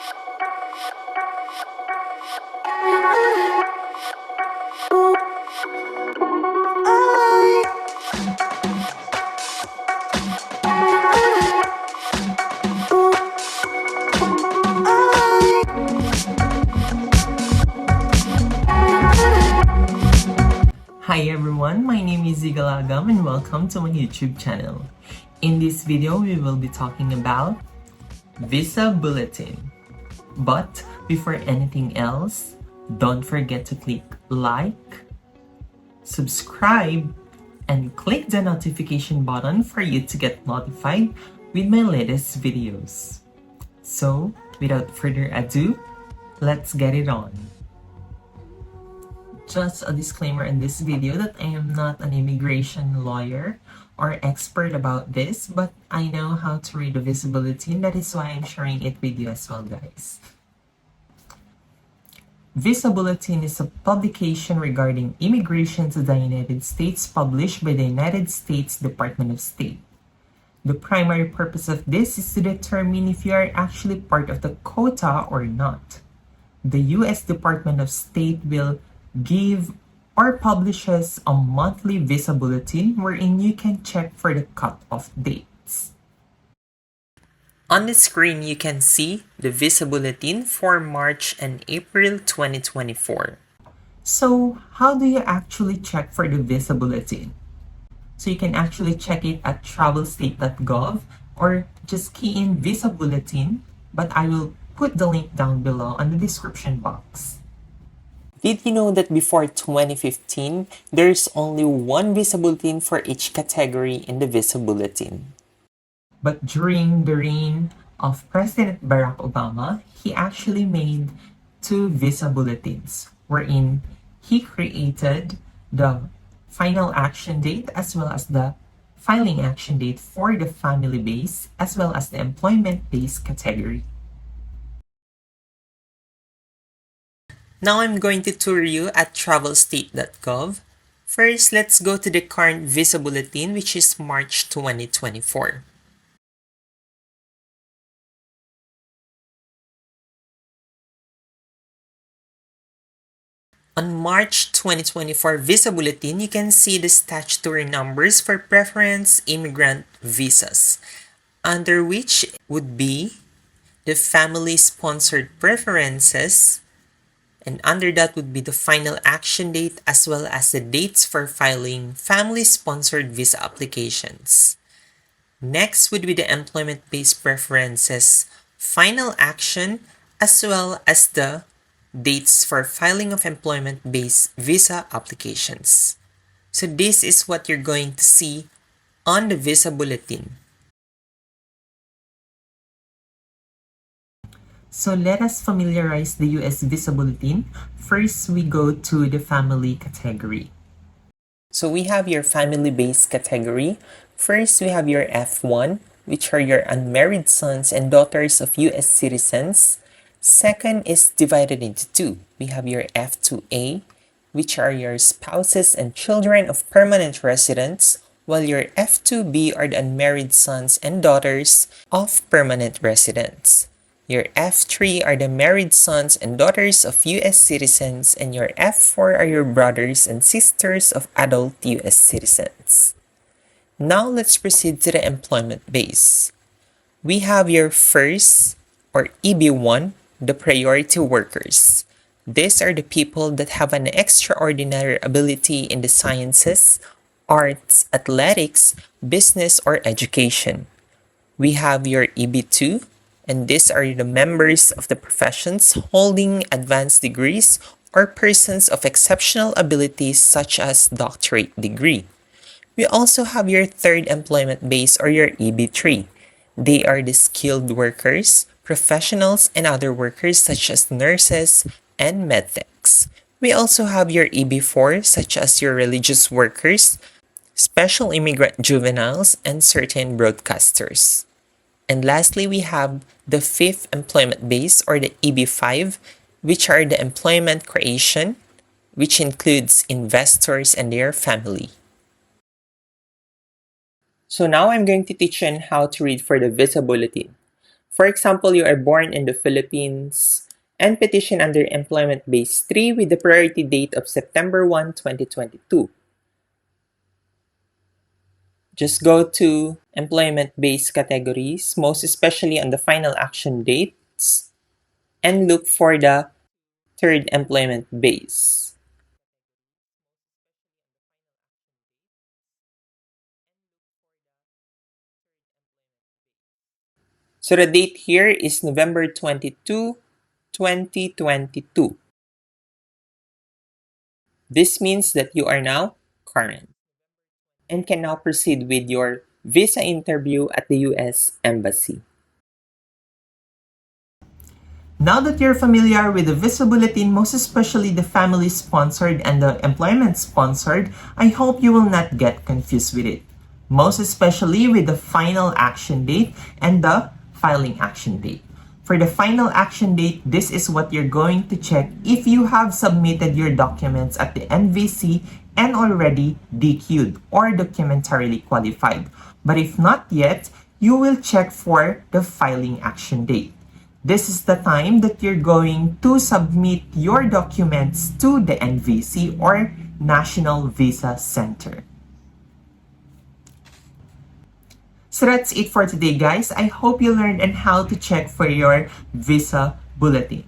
Hi everyone, my name is Zigalagam and welcome to my YouTube channel. In this video, we will be talking about Visa Bulletin. But before anything else, don't forget to click like, subscribe, and click the notification button for you to get notified with my latest videos. So, without further ado, let's get it on. Just a disclaimer in this video that I am not an immigration lawyer or expert about this, but I know how to read the Visa Bulletin. That is why I'm sharing it with you as well, guys. Visa Bulletin is a publication regarding immigration to the United States published by the United States Department of State. The primary purpose of this is to determine if you are actually part of the quota or not. The U.S. Department of State will give or publishes a monthly Visa Bulletin wherein you can check for the cut-off dates. On the screen, you can see the Visa Bulletin for March and April 2024. So, how do you actually check for the Visa Bulletin? So you can actually check it at travelstate.gov or just key in Visa Bulletin, but I will put the link down below on the description box. Did you know that before 2015, there's only one Visa Bulletin for each category in the Visa Bulletin? But during the reign of President Barack Obama, he actually made two Visa Bulletins, wherein he created the final action date as well as the filing action date for the family base as well as the employment base category. Now I'm going to tour you at travelstate.gov. First, let's go to the current Visa Bulletin, which is March 2024. On March 2024 Visa Bulletin, you can see the statutory numbers for preference immigrant visas, under which would be the family-sponsored preferences, and under that would be the final action date as well as the dates for filing family-sponsored visa applications. Next would be the employment-based preferences, final action, as well as the dates for filing of employment-based visa applications. So this is what you're going to see on the Visa Bulletin. So let us familiarize the US Visa Bulletin. First, we go to the family category. So we have your family-based category. First, we have your F1, which are your unmarried sons and daughters of US citizens. Second is divided into two. We have your F2A, which are your spouses and children of permanent residents, while your F2B are the unmarried sons and daughters of permanent residents. Your F3 are the married sons and daughters of U.S. citizens, and your F4 are your brothers and sisters of adult U.S. citizens. Now let's proceed to the employment base. We have your first, or EB1, the priority workers. These are the people that have an extraordinary ability in the sciences, arts, athletics, business, or education. We have your EB2, and these are the members of the professions holding advanced degrees or persons of exceptional abilities such as doctorate degree. We also have your third employment base or your EB3. They are the skilled workers, professionals, and other workers such as nurses and medtechs. We also have your EB4 such as your religious workers, special immigrant juveniles, and certain broadcasters. And lastly, we have the fifth employment base or the EB5, which are the employment creation, which includes investors and their family. So now I'm going to teach you on how to read for the Visa Bulletin. For example, you are born in the Philippines and petition under Employment Base 3 with the priority date of September 1, 2022. Just go to employment-based categories, most especially on the final action dates, and look for the third employment base. So the date here is November 22, 2022. This means that you are now current and can now proceed with your visa interview at the US Embassy. Now that you're familiar with the visa bulletin, most especially the family sponsored and the employment sponsored, I hope you will not get confused with it. Most especially with the final action date and the filing action date. For the final action date, this is what you're going to check if you have submitted your documents at the NVC and already DQ'd or documentarily qualified. But if not yet, you will check for the filing action date. This is the time that you're going to submit your documents to the NVC or National Visa Center. So that's it for today, guys. I hope you learned on how to check for your visa bulletin.